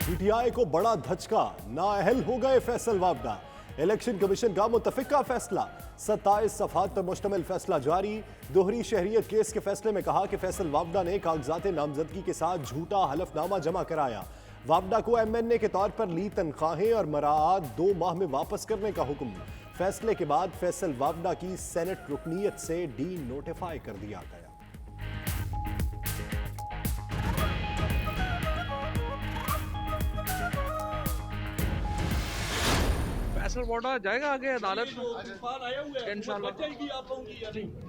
PTI को बड़ा धचका, नाअहल हो गए फैसल वावडा। इलेक्शन कमीशन का मुतफिका फैसला, 27 सफहात पर मुश्तमिल फैसला जारी। दोहरी शहरियत केस के फैसले में कहा कि फैसल वावडा ने कागजात नामजदगी के साथ झूठा हलफनामा जमा कराया। वावडा को एमएनए के तौर पर ली तनख्वाहें और मराआत 2 माह में वापस करने का हुक्म। फैसले के बाद फैसल वावडा की सेनेट रुकनीयत से डी नोटिफाई कर दिया गया। फैसल वावडा जाएगा आगे अदालत इंशाल्लाह।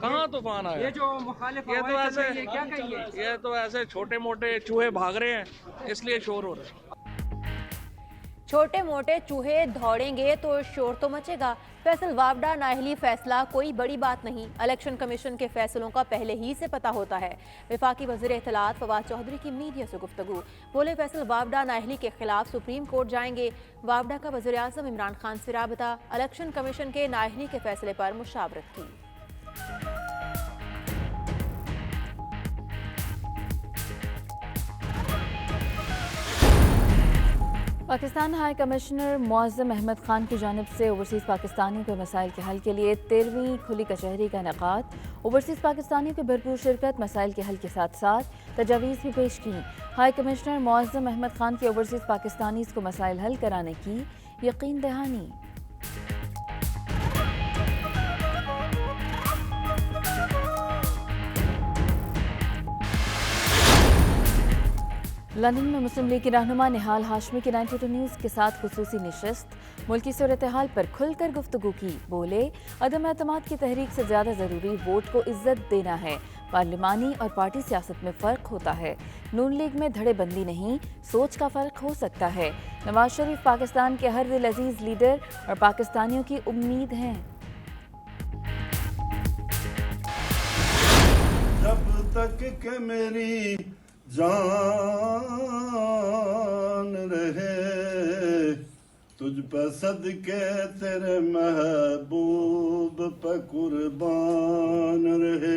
कहाँ तूफान आया? ये जो मुखालिफ ये तो ऐसे ये क्या कहिए? ये तो ऐसे छोटे मोटे चूहे भाग रहे हैं इसलिए शोर हो रहा है। छोटे मोटे चूहे दौड़ेंगे तो शोर तो मचेगा। फैसल वावडा नाअहली फैसला कोई बड़ी बात नहीं। इलेक्शन कमीशन के फैसलों का पहले ही से पता होता है। वफाकी वज़ीर इत्तलात फवाद चौधरी की मीडिया से गुफ्तगू, बोले फैसल वावडा नाअहली के खिलाफ सुप्रीम कोर्ट जाएंगे। वावडा का वज़ीर आज़म इमरान खान से राबता, इलेक्शन कमीशन के नाअहली के फैसले पर मुशावरत की। पाकिस्तान हाई कमिश्नर मुअज़्ज़म अहमद खान की जानिब से ओवरसीज़ पाकिस्तानियों के मसाइल के हल के लिए 13वीं खुली कचहरी का इनेकाद। ओवरसीज़ पाकिस्तानियों की भरपूर शिरकत, मसाइल के हल के साथ साथ तजावीज़ भी पेश की। हाई कमिश्नर मुअज़्ज़म अहमद खान की ओवरसीज़ पाकिस्तानीज़ को मसाइल हल कराने की यकीन दहानी। लंदन में मुस्लिम लीग की रहनुमा निहाल हाशमी की 92 न्यूज़ के साथ खुसूसी नशिस्त, मुल्की सूरत-ए-हाल पर खुलकर गुफ्तगू की। बोले अदम एतमाद की तहरीक से ज़्यादा ज़रूरी वोट को इज्जत देना है। पार्लिमानी और पार्टी सियासत में फ़र्क होता है। नून लीग में धड़ेबंदी नहीं, सोच का फ़र्क हो सकता है। नवाज शरीफ पाकिस्तान के हर दिल अजीज़ लीडर और पाकिस्तानियों की उम्मीद हैं। जब तक के मेरी जान रहे, तुझ पर सदके तेरे महबूब पर कुर्बान रहे।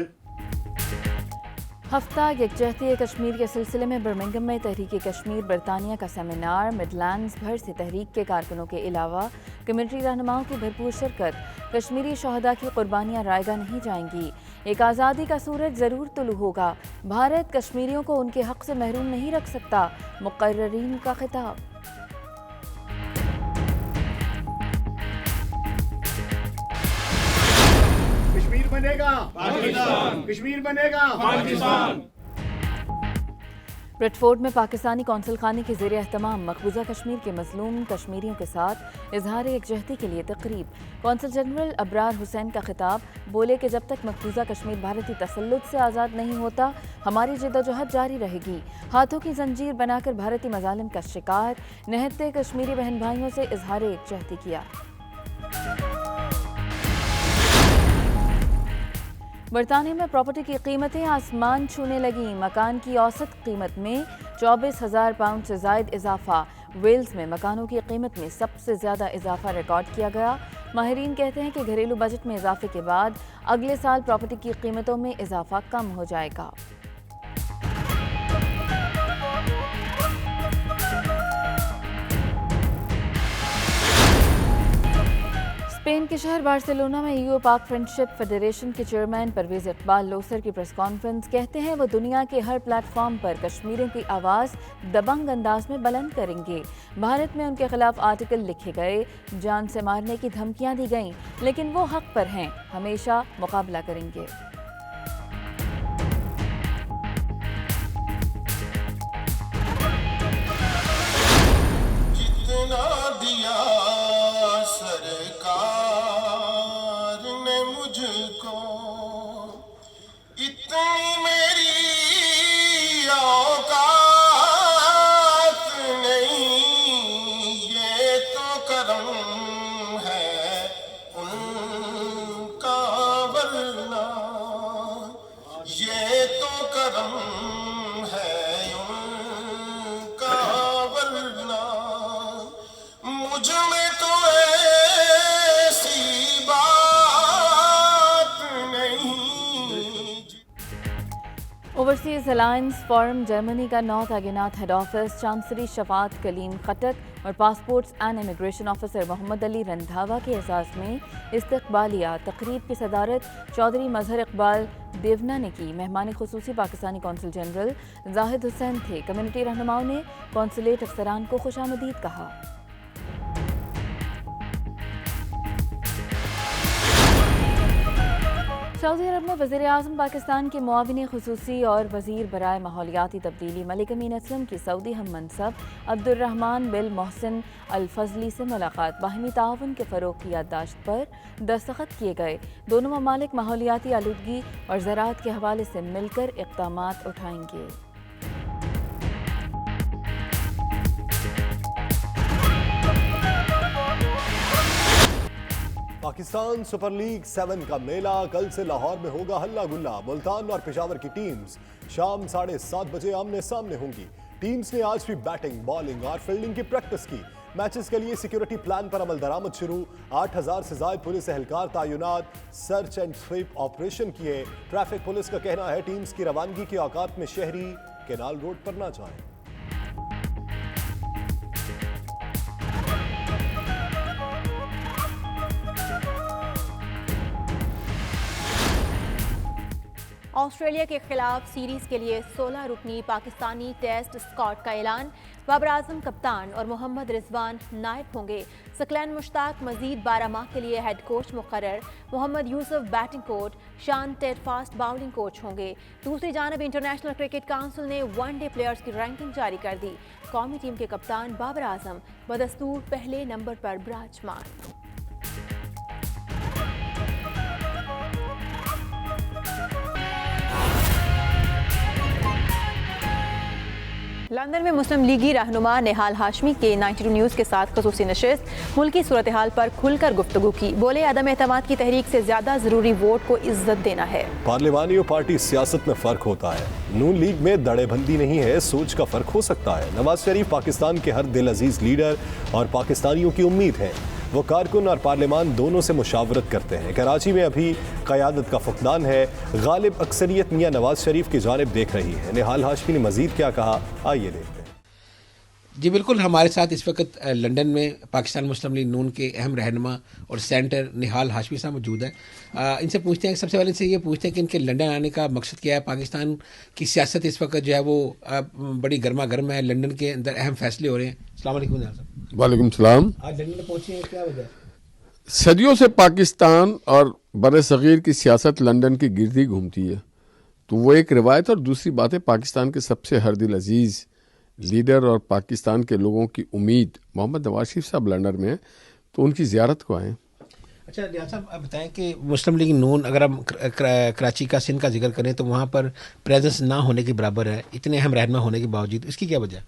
हफ्ता यकजहती कश्मीर के सिलसिले में बर्मिंघम में तहरीक कश्मीर बरतानिया का सेमिनार। मिडलैंड्स भर से तहरीक के कारकुनों के अलावा कम्युनिटी रहनुमाओं की भरपूर शिरकत। कश्मीरी शहदा की कुर्बानियाँ रायगा नहीं जाएंगी। एक आज़ादी का सूरज ज़रूर तुलू होगा। भारत कश्मीरियों को उनके हक से महरूम नहीं रख सकता। मुकर्ररीन का खिताब। कश्मीर बनेगा पाकिस्तान, कश्मीर बनेगा पाकिस्तान। ब्रेडफोर्ड में पाकिस्तानी कौंसल खाने के ज़ेर एहतमाम मकबूजा कश्मीर के मज़लूम कश्मीरियों के साथ इजहार यकजहती के लिए तकरीब। कौंसल जनरल अबरार हुसैन का खिताब, बोले कि जब तक मकबूजा कश्मीर भारतीय तसल्लुत से आज़ाद नहीं होता, हमारी जद्दोजहद जारी रहेगी। हाथों की जंजीर बनाकर भारतीय मजालिम का शिकार निहत्ते कश्मीरी बहन भाइयों से इजहार यकजहती किया। बरतानिया में प्रॉपर्टी की कीमतें आसमान छूने लगी। मकान की औसत कीमत में 24,000 पाउंड से ज़ायद इजाफा। वेल्स में मकानों की कीमत में सबसे ज़्यादा इजाफा रिकॉर्ड किया गया। माहिरीन कहते हैं कि घरेलू बजट में इजाफे के बाद अगले साल प्रॉपर्टी की कीमतों में इजाफा कम हो जाएगा। स्पेन के शहर बार्सिलोना में ईयू पाक फ्रेंडशिप फेडरेशन के चेयरमैन परवेज इकबाल लोसर की प्रेस कॉन्फ्रेंस। कहते हैं वो दुनिया के हर प्लेटफॉर्म पर कश्मीरियों की आवाज़ दबंग अंदाज में बुलंद करेंगे। भारत में उनके खिलाफ आर्टिकल लिखे गए, जान से मारने की धमकियां दी गईं, लेकिन वो हक पर हैं, हमेशा मुकाबला करेंगे। मुझ ओवरसीज अलायंस फोरम जर्मनी का नॉर्थ आगिनात head office chancery Shafat Kaleem Khattak और passports and immigration officer Mohammad Ali Randhawa के एजाज़ में इस्तकबालिया तकरीब की सदारत चौधरी मजहर इकबाल देवना ने की। मेहमान खुसूसी पाकिस्तानी कौंसल जनरल जाहिद हुसैन थे। कम्युनिटी रहनुमाओं ने कौंसलेट अफसरान को खुशामदीद कहा। सऊदी अरब में वज़ीर-ए-आज़म पाकिस्तान के मुआविन खुसूसी और वज़ीर बराए माहौलियाती तब्दीली मलिक अमीन असलम की सऊदी हम मनसब अब्दुर्रहमान बिन मोहसिन अल फजली से मुलाकात। बाहमी ताउन के फ़रोग़ की याददाश्त पर दस्तखत किए गए। दोनों ममालिक माहौलियाती आलूदगी और ज़राअत के हवाले से मिलकर इक़दामात उठाएंगे। पाकिस्तान सुपर लीग 7 का मेला कल से लाहौर में होगा हल्ला गुल्ला। मुल्तान और पेशावर की टीम्स शाम 7:30 बजे आमने सामने होंगी। टीम्स ने आज भी बैटिंग, बॉलिंग और फील्डिंग की प्रैक्टिस की। मैचेस के लिए सिक्योरिटी प्लान पर अमल दरामद शुरू। 8000 से ज्यादा पुलिस एहलकार तैनात, सर्च एंड स्वीप ऑपरेशन किए। ट्रैफिक पुलिस का कहना है टीम्स की रवानगी के औकात में शहरी केनाल रोड पर ना जाएं। ऑस्ट्रेलिया के खिलाफ सीरीज के लिए 16 रुकनी पाकिस्तानी टेस्ट स्क्वाड का ऐलान। बाबर आजम कप्तान और मोहम्मद रिजवान नायब होंगे। सकलैन मुश्ताक मजीद 12 माह के लिए हेड कोच मुकर्रर। मोहम्मद यूसुफ बैटिंग कोच, शान टेडफास्ट बाउलिंग कोच होंगे। दूसरी जानब इंटरनेशनल क्रिकेट काउंसिल ने वनडे प्लेयर्स की रैंकिंग जारी कर दी। कौमी टीम के कप्तान बाबर आजम बदस्तूर पहले नंबर पर विराजमान। लंदन में मुस्लिम लीगी रहनुमा निहाल हाशमी के 92 न्यूज़ के साथ खसूसी नशिस्त। मुल्की सूरत हाल पर खुलकर गुफ्तगू की। बोले अदम एतमाद की तहरीक से ज्यादा जरूरी वोट को इज्जत देना है। पार्लिमानी और पार्टी सियासत में फर्क होता है। नून लीग में दड़ेबंदी नहीं है, सोच का फर्क हो सकता है। नवाज शरीफ पाकिस्तान के हर दिल अजीज लीडर और पाकिस्तानियों की उम्मीद है। वो कारकुन और पार्लिमान दोनों से मुशावरत करते हैं। कराची में अभी क़यादत का फुकदान है। गालिब अक्सरियत मियां नवाज शरीफ की जानिब देख रही है। निहाल हाशमी ने मजीद क्या कहा, आइए देखते हैं। जी बिल्कुल, हमारे साथ इस वक्त लंदन में पाकिस्तान मुस्लिम लीग नून के अहम रहनुमा और सेंटर निहाल हाशमी साहब मौजूद हैं। इनसे पूछते हैं, सबसे पहले इनसे ये पूछते हैं कि इनके लंदन आने का मकसद क्या है। पाकिस्तान की सियासत इस वक्त जो है वो बड़ी गर्मा गर्म है। लंदन के अंदर अहम फैसले हो रहे हैं। अस्सलाम वालेकुम साहब। वालेकुम सलाम। आज लंदन में पहुँचे हैं, क्या वजह? सदियों से पाकिस्तान और बर सग़ीर की सियासत लंदन की गिर्द ही घूमती है, तो वो एक रिवायत। और दूसरी बात है, पाकिस्तान के सबसे हर दिल अजीज़ लीडर और पाकिस्तान के लोगों की उम्मीद मोहम्मद नवाज शरीफ साहब लंदन में हैं, तो उनकी ज़ियारत को आएँ। अच्छा निहाल साहब, आप बताएं कि मुस्लिम लीग नून, अगर हम कराची का, सिंध का जिक्र करें, तो वहाँ पर प्रेजेंस ना होने के बराबर है, इतने अहम रहनुमा होने के बावजूद। इसकी क्या वजह?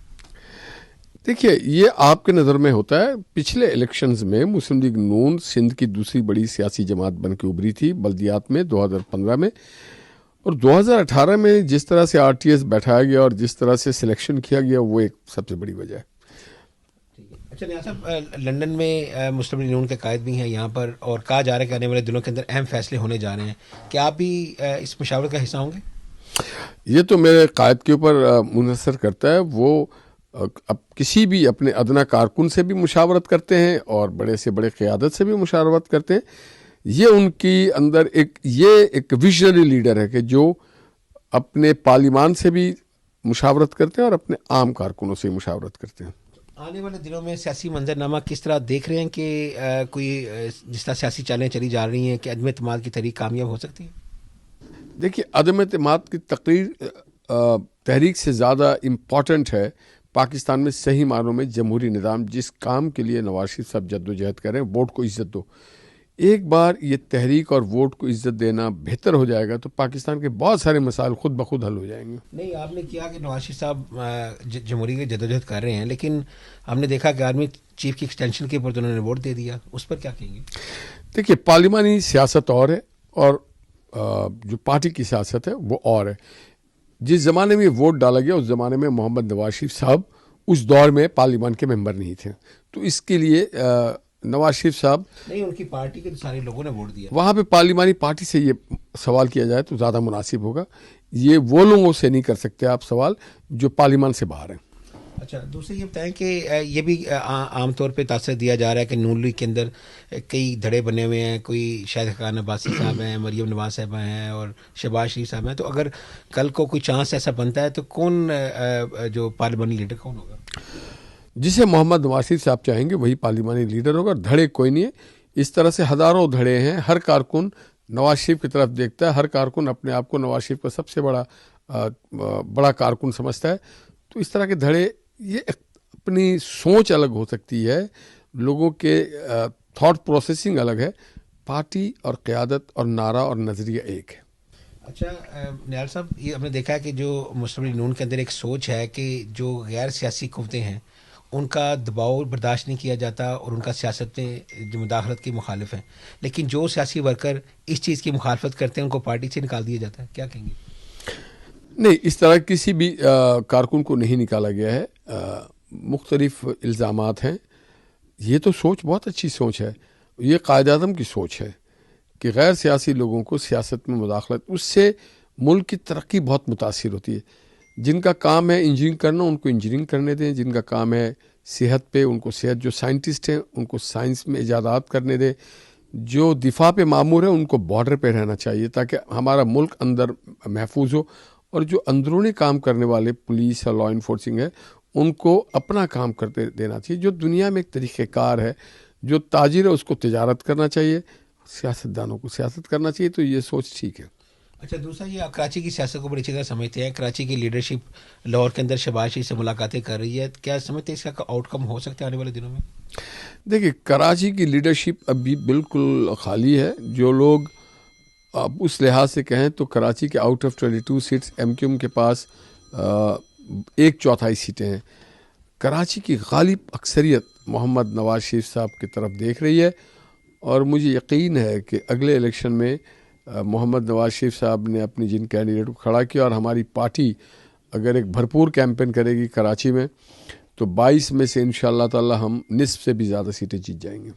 देखिए, ये आपके नज़र में होता है। पिछले इलेक्शंस में मुस्लिम लीग नून सिंध की दूसरी बड़ी सियासी जमात बन के उभरी थी बल्दियात में 2015 में, और 2018 में जिस तरह से RTS बैठाया गया और जिस तरह से सिलेक्शन किया गया, वो एक सबसे बड़ी वजह है। अच्छा निहाल साहब, लंदन में मुस्लिम लीग नून के कायद भी हैं यहाँ पर, और कहा जा रहा है कि आने वाले दिनों के अंदर अहम फैसले होने जा रहे हैं। क्या आप भी इस मशावरे का हिस्सा होंगे? ये तो मेरे कायद के ऊपर मुनहसर करता है। वो अब किसी भी अपने अदना कारकुन से भी मुशावरत करते हैं और बड़े से बड़े क़यादत से भी मुशावरत करते हैं। ये उनकी अंदर एक विजनरी लीडर है कि जो अपने पार्लिमान से भी मुशावरत करते हैं और अपने आम कारकुनों से मुशावरत करते हैं। आने वाले दिनों में सियासी मंजरनामा किस तरह देख रहे हैं कि कोई जिस तरह सियासी चालें चली जा रही हैं कि अदम एतमाद की तहरीक कामयाब हो सकती है? देखिए, अदम एतमाद की तहरीक से ज़्यादा इम्पॉर्टेंट है पाकिस्तान में सही मानों में जमहूरी निज़ाम। जिस काम के लिए नवाज शरीफ साहब जद्दोजहद कर रहे हैं, वोट को इज़्ज़त दो। एक बार ये तहरीक और वोट को इज़्ज़त देना बेहतर हो जाएगा तो पाकिस्तान के बहुत सारे मसाइल खुद ब खुद हल हो जाएंगे। नहीं, आपने किया कि नवाज शरीफ साहब जमहूरी की जद्दोजहद कर रहे हैं, लेकिन हमने देखा कि आर्मी चीफ की एक्सटेंशन के ऊपर तो उन्होंने वोट दे दिया। उस पर क्या कहेंगे? देखिए, पार्लिमानी सियासत और है और जो पार्टी की सियासत है वो और है। जिस ज़माने में वोट डाला गया, उस ज़माने में मोहम्मद नवाज शरीफ साहब उस दौर में पार्लियामान के मेंबर नहीं थे, तो इसके लिए नवाज शरीफ साहब, नहीं, उनकी पार्टी के तो सारे लोगों ने वोट दिया। वहाँ पे पार्लिमानी पार्टी से ये सवाल किया जाए तो ज़्यादा मुनासिब होगा। ये वो लोगों से नहीं कर सकते आप सवाल जो पार्लिमान से बाहर हैं। अच्छा, दूसरे ये बताएं कि ये भी आमतौर पे तासर दिया जा रहा है कि नून लीग के अंदर कई धड़े बने हुए हैं। कोई शाहिद खान अब्बासी साहब हैं, मरियम नवाज साहबा हैं और शहबाज शरीफ साहब हैं। तो अगर कल को कोई चांस ऐसा बनता है तो कौन जो पार्लिमानी लीडर कौन होगा? जिसे मोहम्मद नवाज शरीफ साहब चाहेंगे वही पार्लिमानी लीडर होगा। धड़े कोई नहीं है, इस तरह से हज़ारों धड़े हैं। हर कारकुन नवाज शरीफ की तरफ देखता है, हर कारकुन अपने आप को नवाज शरीफ का सबसे बड़ा कारकुन समझता है। तो इस तरह के धड़े, ये अपनी सोच अलग हो सकती है, लोगों के थॉट प्रोसेसिंग अलग है। पार्टी और क़यादत और नारा और नज़रिया एक है। अच्छा निहाल साहब, ये हमने देखा है कि जो मुस्लिम लीग नून के अंदर एक सोच है कि जो गैर सियासी कुव्वतें हैं उनका दबाव बर्दाश्त नहीं किया जाता और उनका सियासत में जो मुदाखलत की मुखालिफ हैं, लेकिन जो सियासी वर्कर इस चीज़ की मुखालफत करते हैं उनको पार्टी से निकाल दिया जाता है। क्या कहेंगे? नहीं, इस तरह किसी भी कारकुन को नहीं निकाला गया है। मुख्तलिफ इल्ज़ामात हैं। ये तो सोच बहुत अच्छी सोच है, ये कायद-ए-आज़म की सोच है कि गैर सियासी लोगों को सियासत में मुदाखलत, उससे मुल्क की तरक्की बहुत मुतासिर होती है। जिनका काम है इंजीनियरिंग करना उनको इंजीनियरिंग करने दें, जिनका काम है सेहत पे उनको सेहत, जो साइंटिस्ट हैं उनको साइंस में इजादात करने दें, जो दिफा पे मामूर है उनको बॉर्डर पे रहना चाहिए ताकि हमारा मुल्क अंदर महफूज हो। और जो अंदरूनी काम करने वाले पुलिस और लॉ इन्फोर्सिंग है उनको अपना काम करते देना चाहिए। जो दुनिया में एक तरीक़ेकार है, जो ताजिर है उसको तिजारत करना चाहिए, सियासतदानों को सियासत करना चाहिए। तो ये सोच ठीक है। अच्छा, दूसरा ये आप कराची की सियासत को बड़ी अच्छी तरह समझते हैं। कराची की लीडरशिप लाहौर के अंदर शहबाज शरीफ से मुलाकातें कर रही है, क्या समझते हैं इसका आउटकम हो सकता है आने वाले दिनों में? देखिए, कराची की लीडरशिप अभी बिल्कुल खाली है। जो लोग अब उस लिहाज से कहें तो कराची के आउट ऑफ 22 सीट्स MQM के पास 1/4 सीटें हैं। कराची की गालिब अक्सरियत मोहम्मद नवाज शरीफ साहब की तरफ देख रही है और मुझे यकीन है कि अगले इलेक्शन में मोहम्मद नवाज शरीफ साहब ने अपनी जिन कैंडिडेट को खड़ा किया और हमारी पार्टी अगर एक भरपूर कैंपेन करेगी कराची में तो 22 में से इंशाअल्लाह ताला हम निस्फ से भी ज़्यादा सीटें जीत जाएंगे।